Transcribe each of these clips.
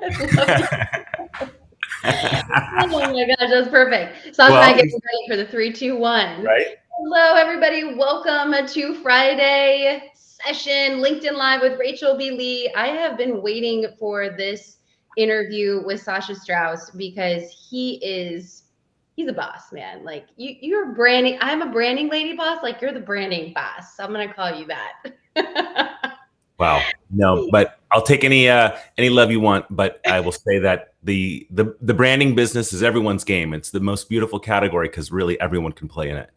Oh my gosh, that's perfect. Sasha and I getting ready for the 3, 2, 1. Right. Hello, everybody. Welcome to Friday session, LinkedIn Live with Rachel B. Lee. I have been waiting for this interview with Sasha Strauss because he's a boss, man. Like you're branding. I'm a branding lady boss. Like you're the branding boss. So I'm gonna call you that. Wow. No, but I'll take any love you want. But I will say that the branding business is everyone's game. It's the most beautiful category because really everyone can play in it.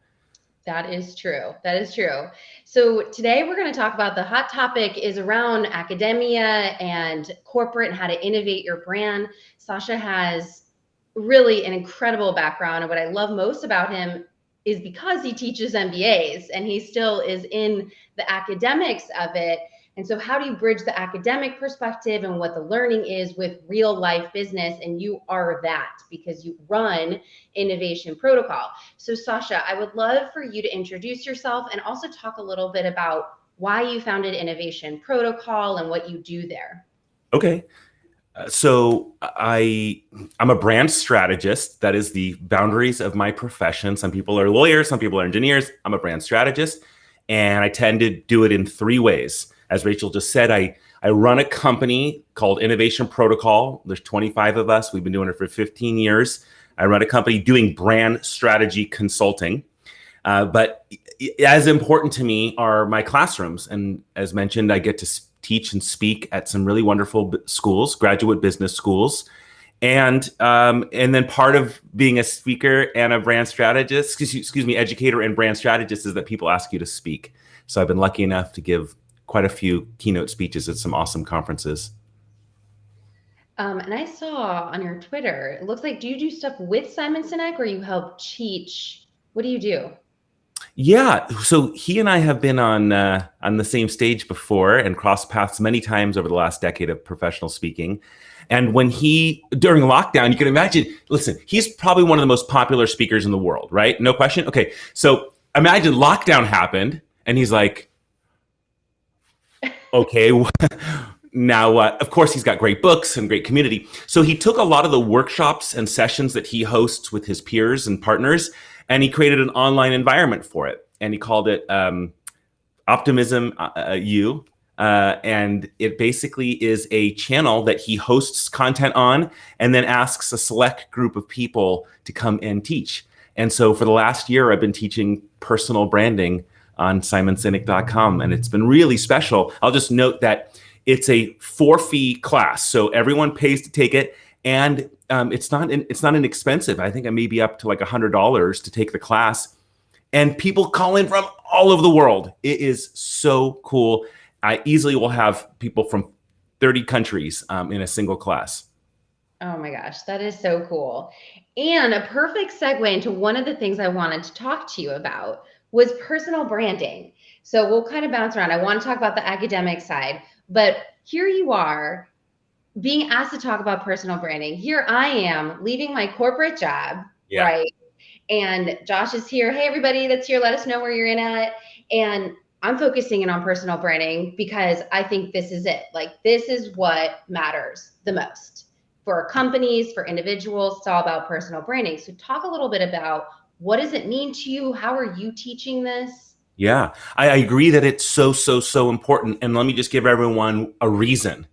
That is true. That is true. So today we're going to talk about the hot topic is around academia and corporate and how to innovate your brand. Sasha has really an incredible background. And what I love most about him is because he teaches MBAs and he still is in the academics of it. And so how do you bridge the academic perspective and what the learning is with real life business? And you are that because you run Innovation Protocol. So Sasha, I would love for you to introduce yourself and also talk a little bit about why you founded Innovation Protocol and what you do there. Okay. So I'm a brand strategist. That is the boundaries of my profession. Some people are lawyers, some people are engineers. I'm a brand strategist, and I tend to do it in 3 ways. As Rachel just said, I run a company called Innovation Protocol. There's 25 of us. We've been doing it for 15 years. I run a company doing brand strategy consulting. But as important to me are my classrooms. And as mentioned, I get to teach and speak at some really wonderful schools, graduate business schools. And then part of being a speaker and a brand strategist, educator and brand strategist is that people ask you to speak. So I've been lucky enough to give quite a few keynote speeches at some awesome conferences. And I saw on your Twitter, it looks like, do you do stuff with Simon Sinek or you help teach? What do you do? Yeah, so he and I have been on the same stage before and crossed paths many times over the last decade of professional speaking. And when during lockdown, you can imagine, listen, he's probably one of the most popular speakers in the world, right? No question. Okay, so imagine lockdown happened and he's like, okay, now what? Of course, he's got great books and great community. So he took a lot of the workshops and sessions that he hosts with his peers and partners, and he created an online environment for it. And he called it Optimism U. And it basically is a channel that he hosts content on and then asks a select group of people to come and teach. And so for the last year, I've been teaching personal branding on simonsinek.com, and it's been really special. I'll just note that it's a 4-fee class, so everyone pays to take it, and it's not inexpensive. I think I may be up to like $100 to take the class, and people call in from all over the world. It is so cool. I easily will have people from 30 countries in a single class. Oh my gosh, that is so cool. And a perfect segue into one of the things I wanted to talk to you about was personal branding. So we'll kind of bounce around. I want to talk about the academic side, but here you are being asked to talk about personal branding. Here I am leaving my corporate job, right? And Josh is here. Hey, everybody that's here, let us know where you're in at. And I'm focusing in on personal branding because I think this is it. Like, this is what matters the most for companies, for individuals. It's all about personal branding. So talk a little bit about what does it mean to you? How are you teaching this? Yeah, I agree that it's so important. And let me just give everyone a reason.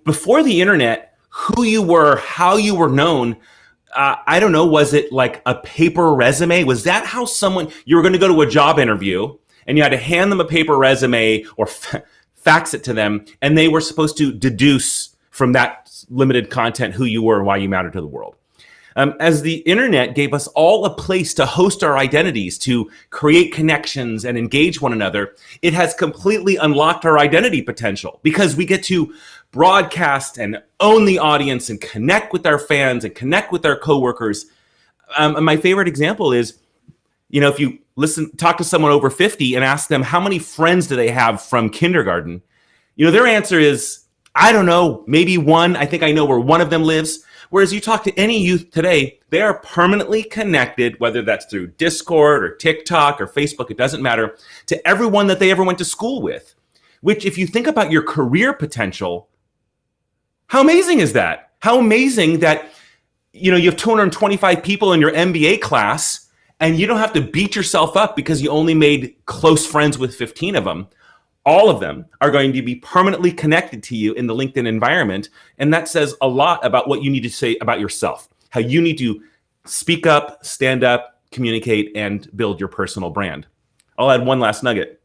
Before the internet, who you were, how you were known, I don't know, was it like a paper resume? Was that how you were going to go to a job interview and you had to hand them a paper resume or fax it to them, and they were supposed to deduce from that limited content who you were and why you mattered to the world? As the internet gave us all a place to host our identities, to create connections and engage one another, it has completely unlocked our identity potential because we get to broadcast and own the audience and connect with our fans and connect with our coworkers. My favorite example is, if you talk to someone over 50 and ask them how many friends do they have from kindergarten, their answer is, I don't know, maybe one. I think I know where one of them lives. Whereas you talk to any youth today, they are permanently connected, whether that's through Discord or TikTok or Facebook, it doesn't matter, to everyone that they ever went to school with. Which, if you think about your career potential, How amazing is that? How amazing that, you have 225 people in your MBA class and you don't have to beat yourself up because you only made close friends with 15 of them. All of them are going to be permanently connected to you in the LinkedIn environment. And that says a lot about what you need to say about yourself, how you need to speak up, stand up, communicate, and build your personal brand. I'll add one last nugget.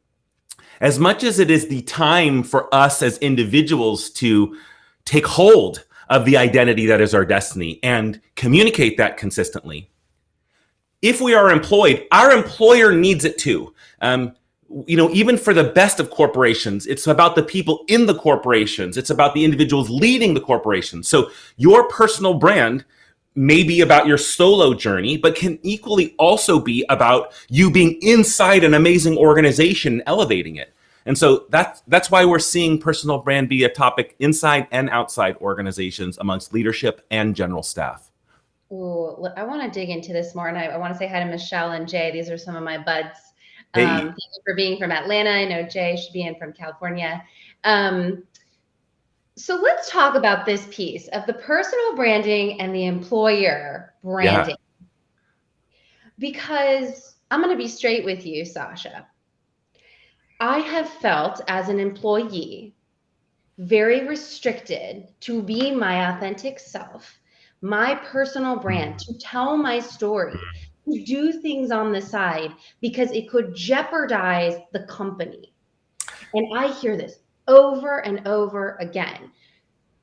As much as it is the time for us as individuals to take hold of the identity that is our destiny and communicate that consistently, if we are employed, our employer needs it too. Even for the best of corporations, it's about the people in the corporations. It's about the individuals leading the corporation. So your personal brand may be about your solo journey, but can equally also be about you being inside an amazing organization and elevating it. And so that's why we're seeing personal brand be a topic inside and outside organizations amongst leadership and general staff. Ooh, I want to dig into this more. And I want to say hi to Michelle and Jay. These are some of my buds. Hey. Thank you for being from Atlanta. I know Jay should be in from California. So let's talk about this piece of the personal branding and the employer branding. Yeah. Because I'm going to be straight with you, Sasha. I have felt as an employee very restricted to be my authentic self, my personal brand, to tell my story, to do things on the side because it could jeopardize the company. And I hear this over and over again.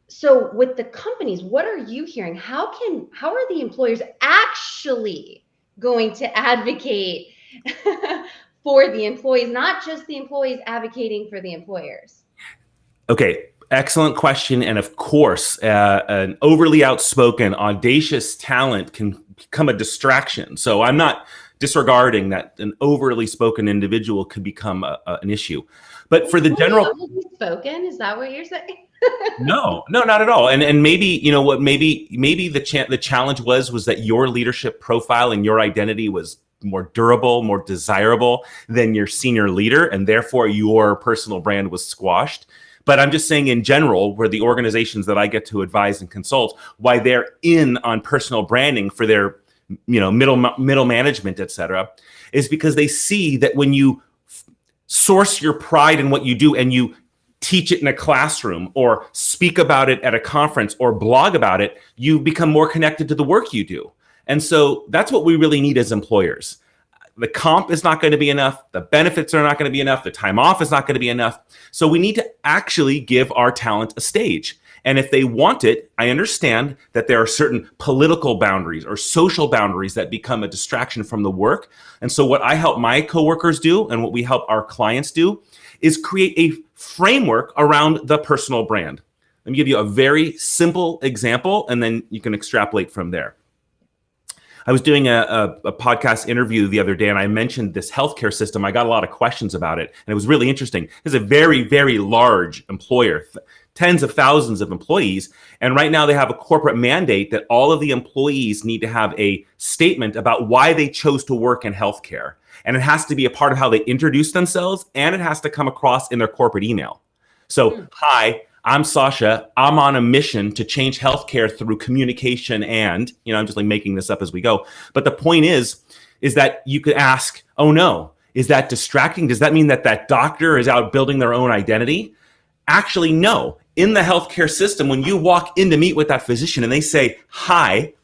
So with the companies, what are you hearing? How are the employers actually going to advocate for the employees, not just the employees advocating for the employers? Okay. Excellent question. And of course, an overly outspoken, audacious talent can become a distraction. So I'm not disregarding that an overly spoken individual could become an issue. But for the general... Overly spoken? Is that what you're saying? No, not at all. And maybe, maybe the challenge was that your leadership profile and your identity was more durable, more desirable than your senior leader, and therefore your personal brand was squashed. But I'm just saying in general, where the organizations that I get to advise and consult, why they're in on personal branding for their, middle management, et cetera, is because they see that when you source your pride in what you do and you teach it in a classroom or speak about it at a conference or blog about it, you become more connected to the work you do. And so that's what we really need as employers. The comp is not going to be enough. The benefits are not going to be enough. The time off is not going to be enough. So we need to actually give our talent a stage. And if they want it, I understand that there are certain political boundaries or social boundaries that become a distraction from the work. And so what I help my coworkers do and what we help our clients do is create a framework around the personal brand. Let me give you a very simple example, and then you can extrapolate from there. I was doing a podcast interview the other day, and I mentioned this healthcare system. I got a lot of questions about it, and it was really interesting. It's a very, very large employer, tens of thousands of employees. And right now they have a corporate mandate that all of the employees need to have a statement about why they chose to work in healthcare. And it has to be a part of how they introduce themselves, and it has to come across in their corporate email. So, hi, I'm Sasha. I'm on a mission to change healthcare through communication and, I'm just like making this up as we go. But the point is that you could ask, oh no, is that distracting? Does that mean that doctor is out building their own identity? Actually, no. In the healthcare system, when you walk in to meet with that physician and they say, hi,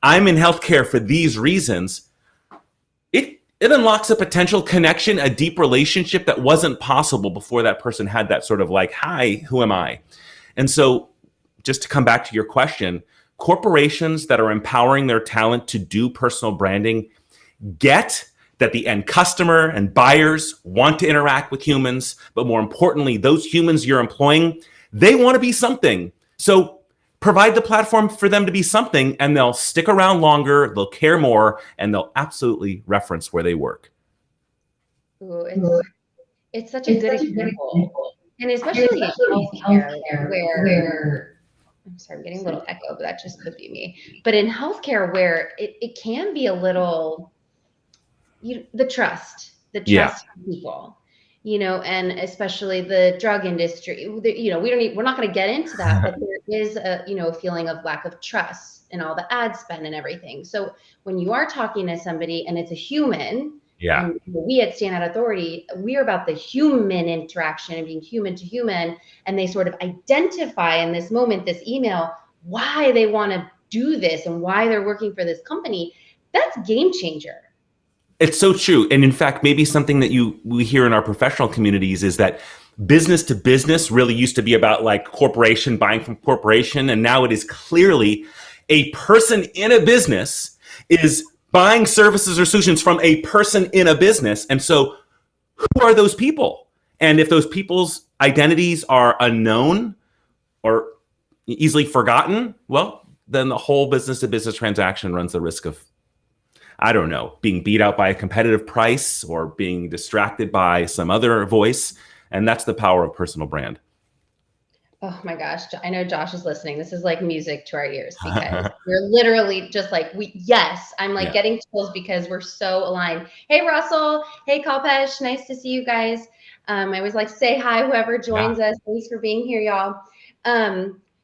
I'm in healthcare for these reasons, it unlocks a potential connection, a deep relationship that wasn't possible before that person had that sort of like, hi, who am I? And so just to come back to your question, corporations that are empowering their talent to do personal branding get that the end customer and buyers want to interact with humans, but more importantly, those humans you're employing, they want to be something. So provide the platform for them to be something, and they'll stick around longer, they'll care more, and they'll absolutely reference where they work. Ooh, it's such a good example. And especially in healthcare where, I'm sorry, I'm getting a little echo, but that just could be me. But in healthcare where it can be a little, the trust people, and especially the drug industry, we're not going to get into that, but is a, a feeling of lack of trust and all the ad spend and everything. So when you are talking to somebody and it's a human, Yeah. and we at Stand Out Authority, we are about the human interaction and being human to human. And they sort of identify in this moment, this email, why they want to do this and why they're working for this company. That's game changer. It's so true. And in fact, maybe something that we hear in our professional communities is that business to business really used to be about like corporation buying from corporation. And now it is clearly a person in a business is buying services or solutions from a person in a business. And so who are those people? And if those people's identities are unknown or easily forgotten, well, then the whole business to business transaction runs the risk of, I don't know, being beat out by a competitive price or being distracted by some other voice. And that's the power of personal brand. Oh my gosh. I know Josh is listening. This is like music to our ears because we're literally just like, I'm like getting chills because we're so aligned. Hey, Russell. Hey, Kalpesh. Nice to see you guys. I always like to say hi, whoever joins us. Thanks for being here, y'all.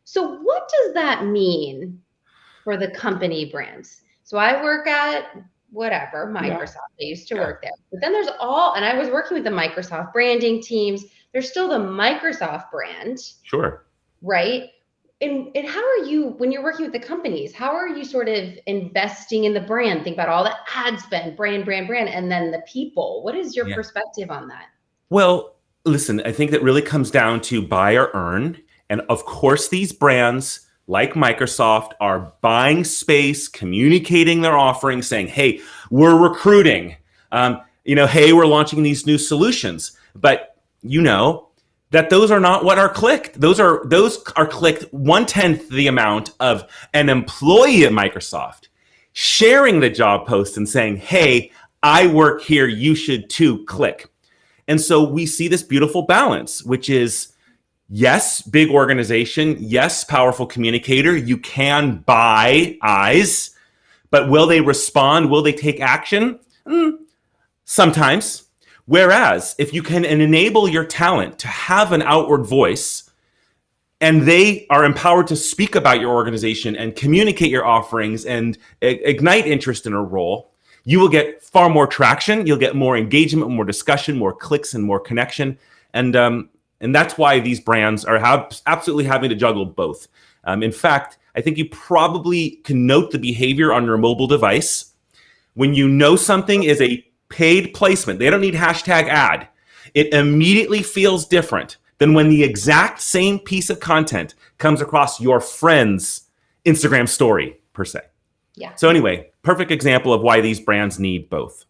So what does that mean for the company brands? So I work at whatever, Microsoft. I used to work there. But then there's and I was working with the Microsoft branding teams. There's still the Microsoft brand. Sure. Right? And how are you, when you're working with the companies, how are you sort of investing in the brand? Think about all the ad spend, brand, and then the people. What is your perspective on that? Well, listen, I think that really comes down to buy or earn. And of course, these brands like Microsoft are buying space, communicating their offerings, saying, hey, we're recruiting, hey, we're launching these new solutions. But that those are not what are clicked. Those are clicked 1/10 the amount of an employee at Microsoft sharing the job post and saying, hey, I work here, you should too, click. And so we see this beautiful balance, which is, yes, big organization. Yes, powerful communicator. You can buy eyes, but will they respond? Will they take action? Sometimes. Whereas if you can enable your talent to have an outward voice and they are empowered to speak about your organization and communicate your offerings and ignite interest in a role, you will get far more traction. You'll get more engagement, more discussion, more clicks, and more connection. And that's why these brands are absolutely having to juggle both. In fact, I think you probably can note the behavior on your mobile device. When you know something is a paid placement, they don't need hashtag ad. It immediately feels different than when the exact same piece of content comes across your friend's Instagram story, per se. Yeah. So anyway, perfect example of why these brands need both.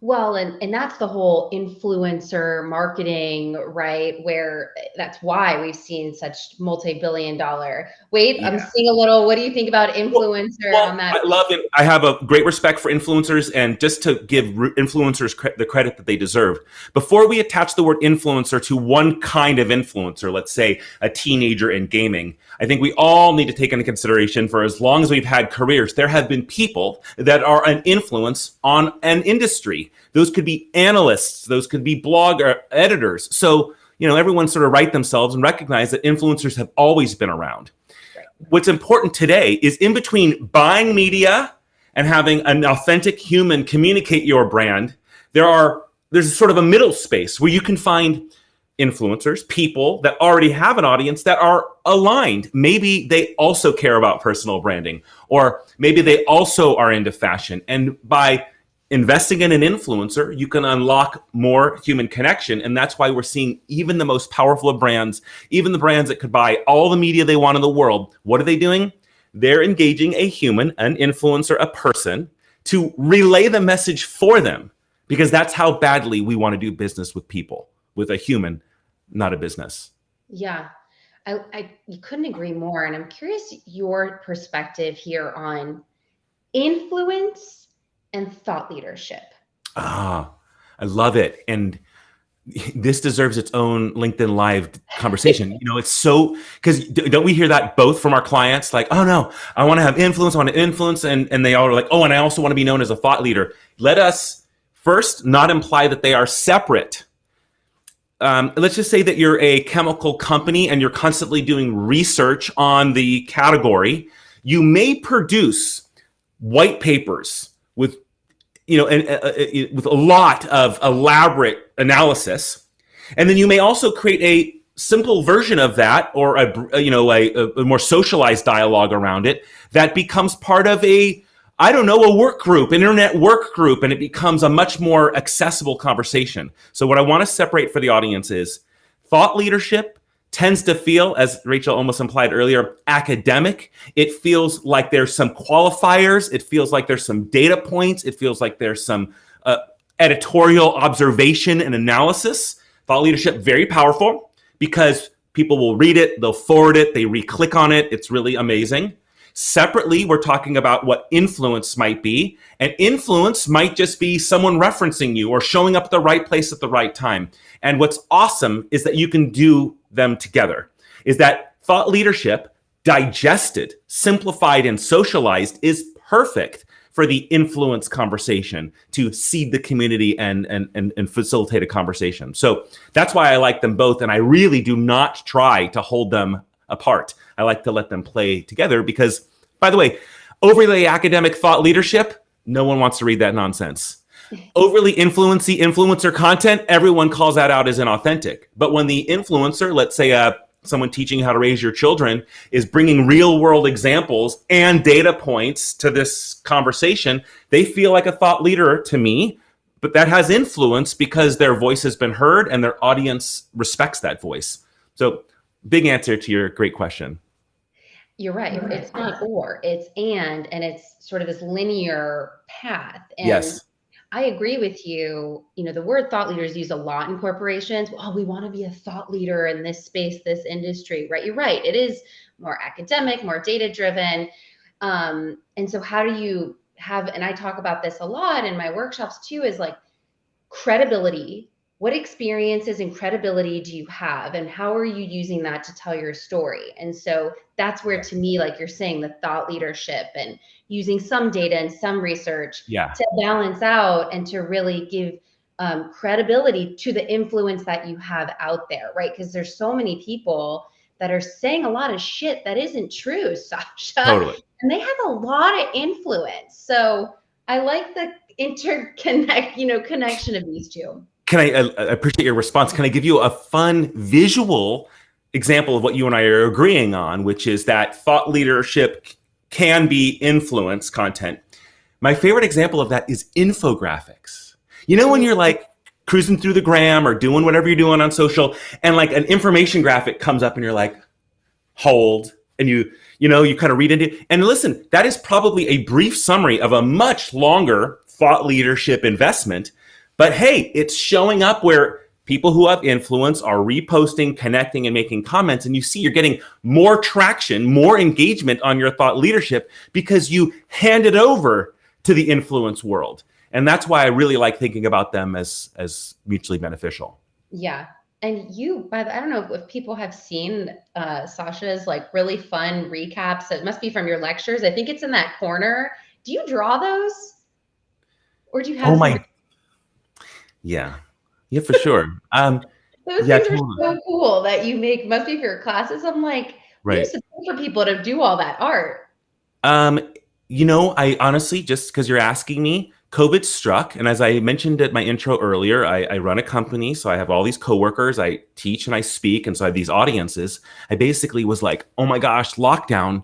Well, and that's the whole influencer marketing, right? Where that's why we've seen such multi-billion-dollar. I'm seeing a little. What do you think about influencer on that? I love it. I have a great respect for influencers, and just to give influencers the credit that they deserve. Before we attach the word influencer to one kind of influencer, let's say a teenager in gaming, I think we all need to take into consideration, for as long as we've had careers, there have been people that are an influence on an industry. Those could be analysts, those could be blog editors. So, everyone sort of write themselves and recognize that influencers have always been around. Right. What's important today is in between buying media and having an authentic human communicate your brand, there's sort of a middle space where you can find influencers, people that already have an audience that are aligned. Maybe they also care about personal branding, or maybe they also are into fashion. And by investing in an influencer, you can unlock more human connection. And that's why we're seeing even the most powerful of brands, even the brands that could buy all the media they want in the world. What are they doing? They're engaging a human, an influencer, a person to relay the message for them, because that's how badly we want to do business with people, with a human, not a business. Yeah, I couldn't agree more. And I'm curious your perspective here on influence and thought leadership. I love it. And this deserves its own LinkedIn Live conversation. It's so, because don't we hear that both from our clients? Like, oh no, I want to have influence, I want to influence. And they all are like, oh, and I also want to be known as a thought leader. Let us first not imply that they are separate. let's just say that you're a chemical company and you're constantly doing research on the category. You may produce white papers with, with a lot of elaborate analysis, and then you may also create a simple version of that, or a more socialized dialogue around it that becomes part of a work group, an internet work group, and it becomes a much more accessible conversation. So what I want to separate for the audience is thought leadership tends to feel, as Rachel almost implied earlier, academic. It feels like there's some qualifiers. It feels like there's some data points. It feels like there's some editorial observation and analysis. Thought leadership, very powerful because people will read it, they'll forward it, they re-click on it. It's really amazing. Separately, we're talking about what influence might be. And influence might just be someone referencing you or showing up at the right place at the right time. And what's awesome is that you can do them together. Is that thought leadership, digested, simplified, and socialized, is perfect for the influence conversation to seed the community and facilitate a conversation. So that's why I like them both. And I really do not try to hold them apart. I like to let them play together because, by the way, overly academic thought leadership, no one wants to read that nonsense. Overly influencer content, everyone calls that out as inauthentic. But when the influencer, let's say someone teaching how to raise your children, is bringing real world examples and data points to this conversation, they feel like a thought leader to me, but that has influence because their voice has been heard and their audience respects that voice. So big answer to your great question. You're right. It's not or, it's and it's sort of this linear path. And yes. I agree with you. The word thought leader is used a lot in corporations. Oh, we want to be a thought leader in this space, this industry, right? You're right. It is more academic, more data driven. And so how do you have, and I talk about this a lot in my workshops too, is like credibility. What experiences and credibility do you have, and how are you using that to tell your story? And so that's where, to me, like you're saying, the thought leadership and using some data and some research to balance out and to really give credibility to the influence that you have out there, right? Because there's so many people that are saying a lot of shit that isn't true, Sasha. Totally. And they have a lot of influence. So I like the connection of these two. I appreciate your response. Can I give you a fun visual example of what you and I are agreeing on, which is that thought leadership can be influence content. My favorite example of that is infographics. When you're like cruising through the gram or doing whatever you're doing on social and like an information graphic comes up and you're like, hold, and you kind of read into it. And listen, that is probably a brief summary of a much longer thought leadership investment. But hey, it's showing up where people who have influence are reposting, connecting, and making comments. And you see you're getting more traction, more engagement on your thought leadership because you hand it over to the influence world. And that's why I really like thinking about them as mutually beneficial. Yeah. And I don't know if people have seen Sasha's like really fun recaps. It must be from your lectures. I think it's in that corner. Do you draw those? Or do you have Yeah, for sure. Those things are so cool that you make, must be for your classes. I'm like, right. You used to pay for people to do all that art. I honestly, just because you're asking me, COVID struck. And as I mentioned at my intro earlier, I run a company. So I have all these coworkers, I teach and I speak. And so I have these audiences. I basically was like, oh my gosh, lockdown.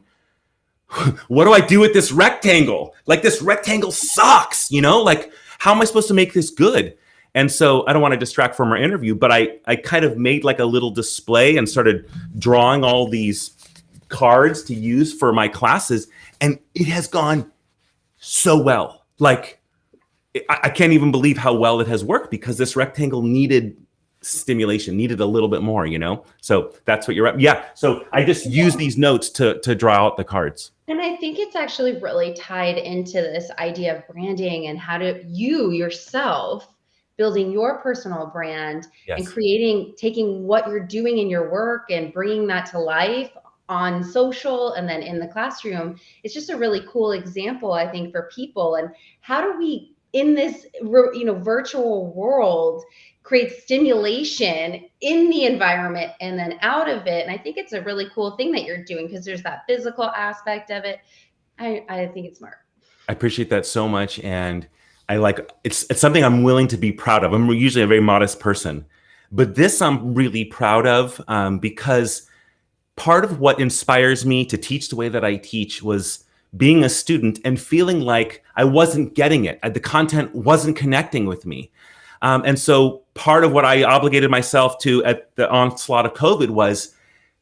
What do I do with this rectangle? Like this rectangle sucks, like how am I supposed to make this good? And so I don't want to distract from our interview, but I kind of made like a little display and started drawing all these cards to use for my classes. And it has gone so well. Like, I can't even believe how well it has worked because this rectangle needed stimulation, needed a little bit more, So that's what you're, yeah. So I just use these notes to draw out the cards. And I think it's actually really tied into this idea of branding and how to you yourself building your personal brand and taking what you're doing in your work and bringing that to life on social and then in the classroom. It's just a really cool example, I think, for people. And how do we in this, virtual world, create stimulation in the environment and then out of it. And I think it's a really cool thing that you're doing, because there's that physical aspect of it. I think it's smart. I appreciate that so much. And I like, it's something I'm willing to be proud of. I'm usually a very modest person, but this I'm really proud of, because part of what inspires me to teach the way that I teach was being a student and feeling like I wasn't getting it. The content wasn't connecting with me. And so part of what I obligated myself to at the onslaught of COVID was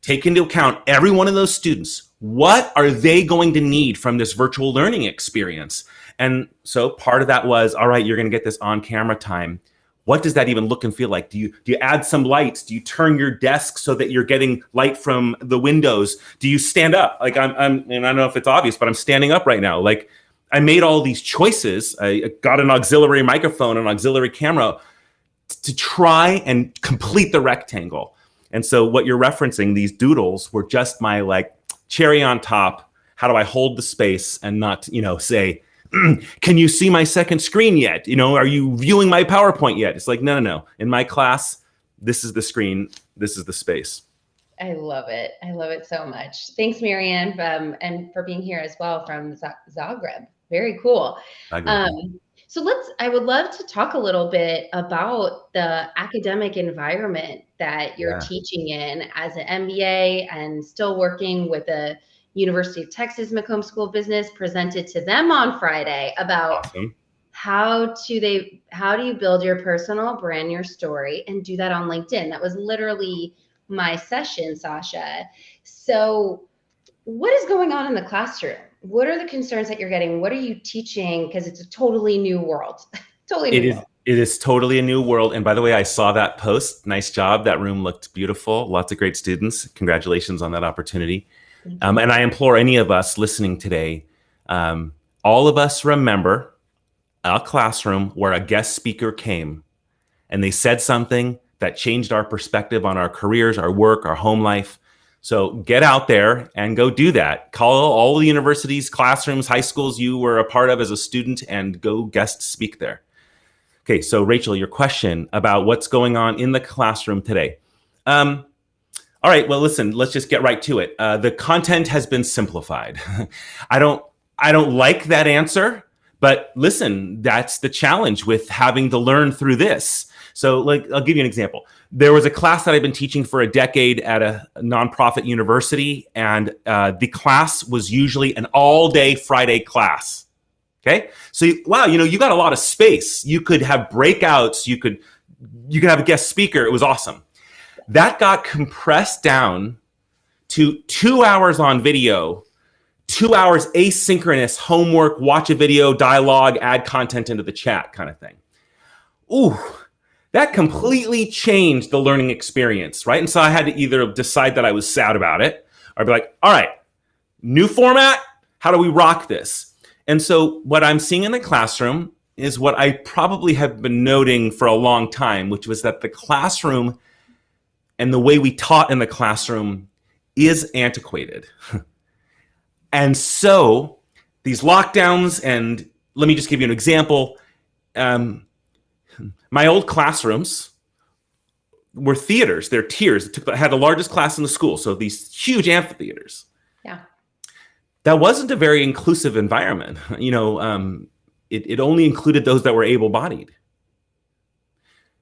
take into account every one of those students. What are they going to need from this virtual learning experience? And so part of that was, all right, you're going to get this on camera time. What does that even look and feel like? Do you add some lights? Do you turn your desk so that you're getting light from the windows? Do you stand up? Like and I don't know if it's obvious, but I'm standing up right now. Like I made all these choices. I got an auxiliary microphone, an auxiliary camera to try and complete the rectangle. And so what you're referencing, these doodles were just my like cherry on top. How do I hold the space and not, say, can you see my second screen yet? Are you viewing my PowerPoint yet? It's like, no. In my class, this is the screen. This is the space. I love it. I love it so much. Thanks, Marianne, and for being here as well from Zagreb. Very cool. So I would love to talk a little bit about the academic environment that you're teaching in as an MBA and still working with the University of Texas McCombs School of Business. Presented to them on Friday about how do you build your personal brand, your story, and do that on LinkedIn. That was literally my session, Sasha. So what is going on in the classroom? What are the concerns that you're getting? What are you teaching? Because it's a totally new world. It is totally a new world. And by the way, I saw that post. Nice job. That room looked beautiful. Lots of great students. Congratulations on that opportunity. And I implore any of us listening today, all of us remember a classroom where a guest speaker came and they said something that changed our perspective on our careers, our work, our home life. So get out there and go do that. Call all the universities, classrooms, high schools you were a part of as a student and go guest speak there. Okay, so Rachel, your question about what's going on in the classroom today. All right, well, listen, let's just get right to it. The content has been simplified. I don't like that answer, but listen, that's the challenge with having to learn through this. So I'll give you an example. There was a class that I've been teaching for a decade at a nonprofit university, and the class was usually an all-day Friday class. Okay, so you got a lot of space. You could have breakouts. You could have a guest speaker. It was awesome. That got compressed down to 2 hours on video, 2 hours asynchronous homework, watch a video, dialogue, add content into the chat kind of thing. Ooh, that completely changed the learning experience, right? And so I had to either decide that I was sad about it or be like, all right, new format, how do we rock this? And so what I'm seeing in the classroom is what I probably have been noting for a long time, which was that the classroom and the way we taught in the classroom is antiquated. And so these lockdowns, and let me just give you an example. My old classrooms were theaters. They're tiers. I had the largest class in the school, so these huge amphitheaters. Yeah. That wasn't a very inclusive environment. It only included those that were able-bodied.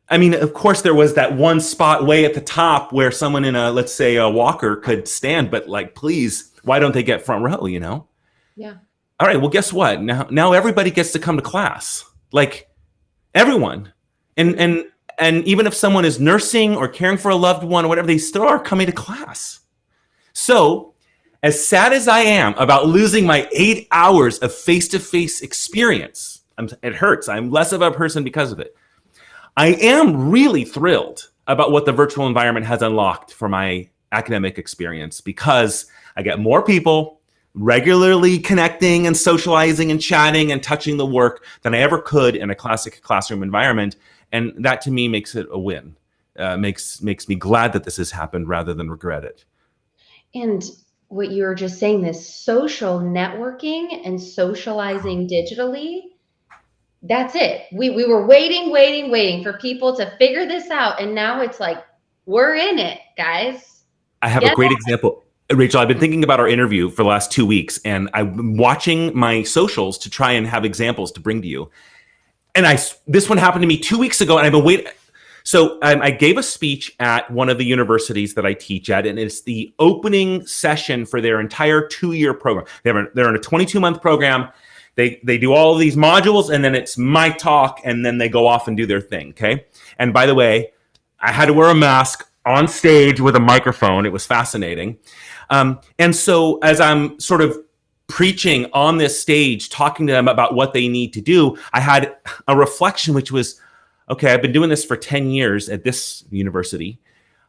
I mean, of course, there was that one spot way at the top where someone in let's say a walker could stand, but please, why don't they get front row, Yeah. All right, well, guess what? Now everybody gets to come to class. Everyone. And even if someone is nursing or caring for a loved one or whatever, they still are coming to class. So as sad as I am about losing my 8 hours of face-to-face experience, it hurts. I'm less of a person because of it. I am really thrilled about what the virtual environment has unlocked for my academic experience, because I get more people regularly connecting and socializing and chatting and touching the work than I ever could in a classic classroom environment. And that to me makes it a win. Makes me glad that this has happened rather than regret it. And what you were just saying, this social networking and socializing digitally, That's it. We were waiting for people to figure this out. And now it's like, we're in it, guys. I have a great example. Rachel, I've been thinking about our interview for the last 2 weeks, and I'm watching my socials to try and have examples to bring to you. And this one happened to me 2 weeks ago, and I've been waiting. So I gave a speech at one of the universities that I teach at, and it's the opening session for their entire 2-year program. They're in a 22-month program. They do all of these modules, and then it's my talk, and then they go off and do their thing, okay? And by the way, I had to wear a mask on stage with a microphone. It was fascinating. And so as I'm sort of preaching on this stage, talking to them about what they need to do, I had a reflection, which was, okay, I've been doing this for 10 years at this university.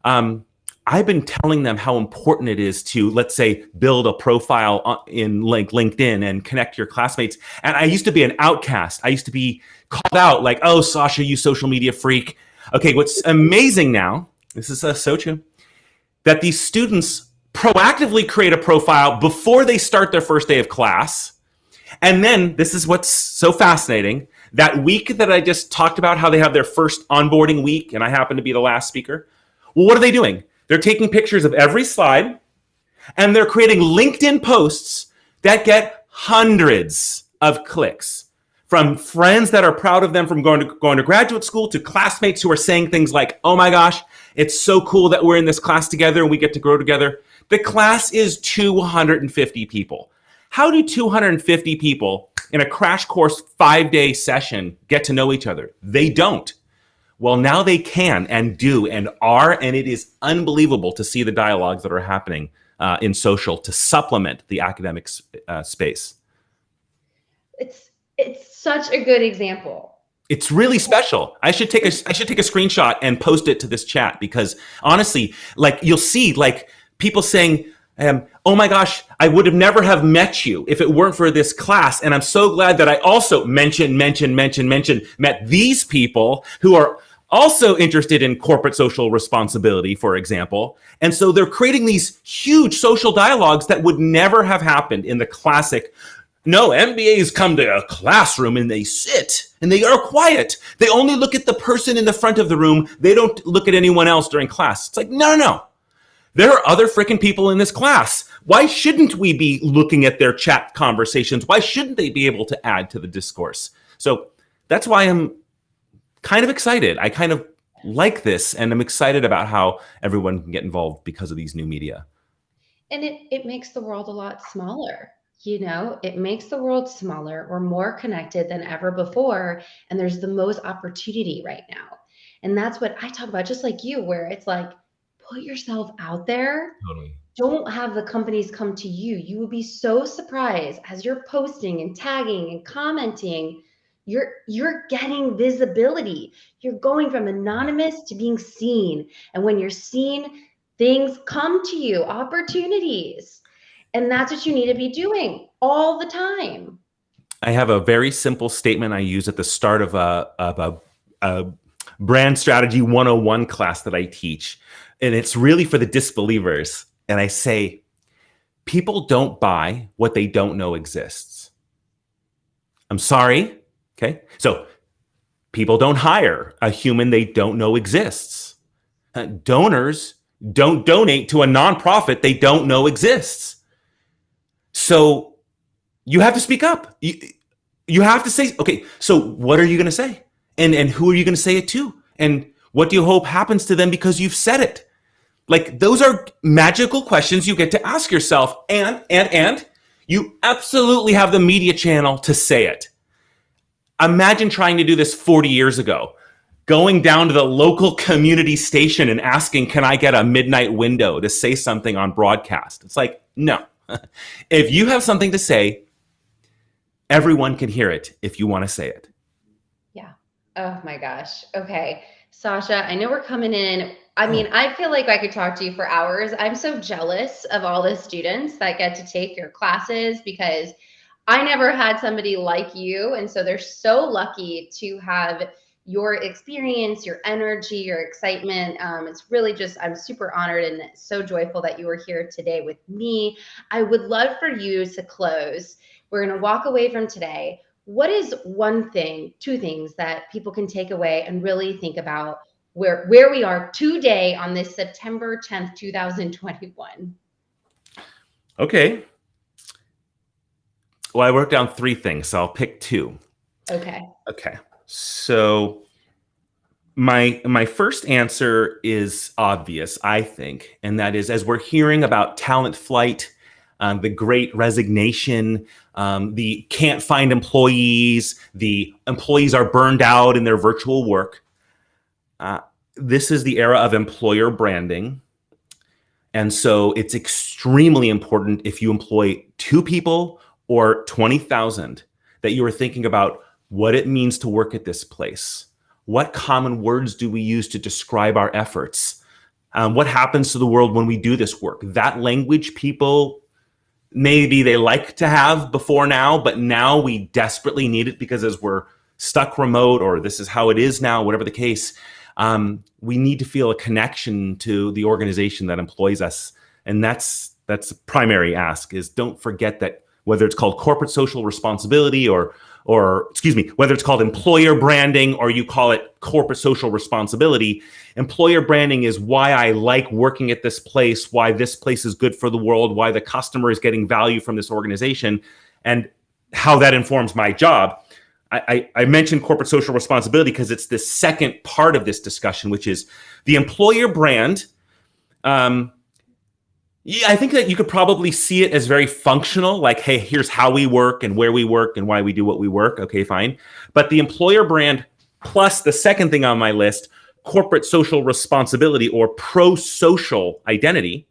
I've been telling them how important it is to, let's say, build a profile in LinkedIn and connect your classmates. And I used to be an outcast. I used to be called out like, oh, Sasha, you social media freak. Okay, what's amazing now, this is so true, that these students proactively create a profile before they start their first day of class. And then, this is what's so fascinating, that week that I just talked about, how they have their first onboarding week, and I happen to be the last speaker. Well, what are they doing? They're taking pictures of every slide, and they're creating LinkedIn posts that get hundreds of clicks from friends that are proud of them from going to graduate school, to classmates who are saying things like, oh my gosh, it's so cool that we're in this class together and we get to grow together. The class is 250 people. How do 250 people in a crash course 5-day session get to know each other? They don't. Well, now they can and do and are, and it is unbelievable to see the dialogues that are happening in social to supplement the academic space. It's such a good example. It's really special. I should take a screenshot and post it to this chat, because honestly, like, you'll see like people saying, oh my gosh, I would have never have met you if it weren't for this class. And I'm so glad that I also met these people who are also interested in corporate social responsibility, for example. And so they're creating these huge social dialogues that would never have happened in the classic, no, MBAs come to a classroom and they sit and they are quiet. They only look at the person in the front of the room. They don't look at anyone else during class. It's like, no. There are other freaking people in this class. Why shouldn't we be looking at their chat conversations? Why shouldn't they be able to add to the discourse? So that's why I'm kind of excited. I kind of like this, and I'm excited about how everyone can get involved because of these new media. And it makes the world a lot smaller. You know, it makes the world smaller. We're more connected than ever before, and there's the most opportunity right now. And that's what I talk about, just like you, where it's like, put yourself out there. Totally. Don't have the companies come to you. You will be so surprised as you're posting and tagging and commenting. You're getting visibility. You're going from anonymous to being seen. And when you're seen, things come to you, opportunities. And that's what you need to be doing all the time. I have a very simple statement I use at the start of a brand strategy 101 class that I teach. And it's really for the disbelievers. And I say, people don't buy what they don't know exists. I'm sorry. Okay. So people don't hire a human they don't know exists. Donors don't donate to a nonprofit they don't know exists. So you have to speak up. You have to say, okay, so what are you going to say? And who are you going to say it to? And what do you hope happens to them because you've said it? Like, those are magical questions you get to ask yourself. And you absolutely have the media channel to say it. Imagine trying to do this 40 years ago, going down to the local community station and asking, can I get a midnight window to say something on broadcast? It's like, no. If you have something to say, everyone can hear it if you want to say it. Yeah. Oh my gosh. Okay. Sasha, I know we're coming in. I mean, I feel like I could talk to you for hours. I'm so jealous of all the students that get to take your classes, because I never had somebody like you. And so they're so lucky to have your experience, your energy, your excitement. It's really just, I'm super honored and so joyful that you were here today with me. I would love for you to close. We're going to walk away from today. what is one thing, two things that people can take away and really think about where we are today on this September 10th, 2021? Okay. Well, I wrote down three things, so I'll pick two. Okay. Okay. So my first answer is obvious, I think, and that is, as we're hearing about talent flight, the great resignation, the can't find employees, the employees are burned out in their virtual work. This is the era of employer branding. And so it's extremely important, if you employ 2 people or 20,000, that you are thinking about what it means to work at this place. What common words do we use to describe our efforts? What happens to the world when we do this work? That language people, maybe they like to have before now, but now we desperately need it because as we're stuck remote, or this is how it is now, whatever the case, we need to feel a connection to the organization that employs us. And that's the primary ask, is don't forget that whether it's called corporate social responsibility or whether it's called employer branding or you call it corporate social responsibility, employer branding is why I like working at this place, why this place is good for the world, why the customer is getting value from this organization, and how that informs my job. I mentioned corporate social responsibility because it's the second part of this discussion, which is the employer brand. I think that you could probably see it as very functional, like, hey, here's how we work and where we work and why we do what we work. Okay, fine. But the employer brand plus the second thing on my list, corporate social responsibility or pro-social identity.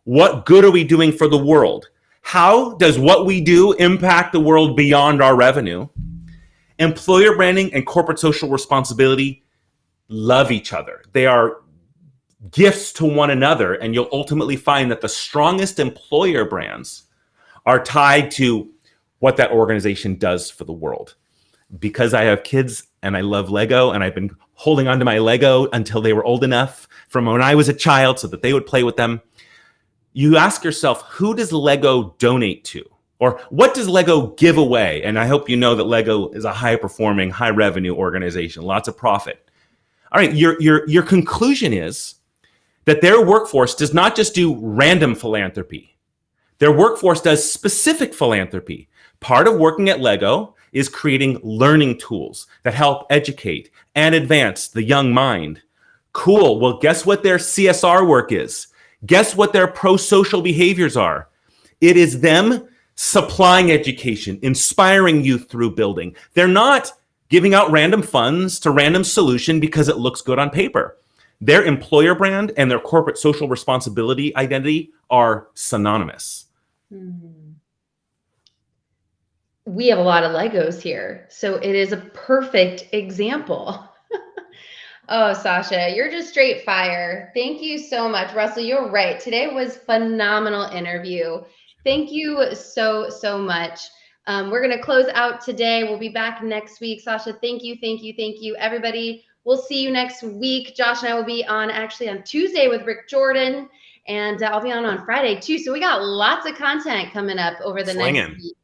What good are we doing for the world? How does what we do impact the world beyond our revenue? Employer branding and corporate social responsibility love each other. They are gifts to one another, and you'll ultimately find that the strongest employer brands are tied to what that organization does for the world. Because I have kids and I love Lego, and I've been holding onto my Lego until they were old enough from when I was a child so that they would play with them. You ask yourself, who does Lego donate to? Or what does Lego give away? And I hope you know that Lego is a high-performing, high-revenue organization, lots of profit. All right, your conclusion is that their workforce does not just do random philanthropy. Their workforce does specific philanthropy. Part of working at Lego is creating learning tools that help educate and advance the young mind. Cool. Well, guess what their CSR work is? Guess what their pro-social behaviors are? It is them supplying education, inspiring youth through building. They're not giving out random funds to random solution because it looks good on paper. Their employer brand and their corporate social responsibility identity are synonymous. We have a lot of Legos here, so it is a perfect example. Oh, Sasha, you're just straight fire. Thank you so much. Russell, you're right. Today was phenomenal interview. Thank you so much. We're going to close out today. We'll be back next week. Sasha, thank you. Everybody, we'll see you next week. Josh and I will be on Tuesday with Rick Jordan, and I'll be on Friday too. So we got lots of content coming up over the next week.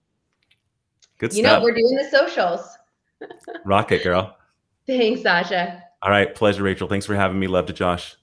Good stuff. You know, we're doing the socials. Rock it, girl. Thanks, Sasha. All right. Pleasure, Rachel. Thanks for having me. Love to Josh.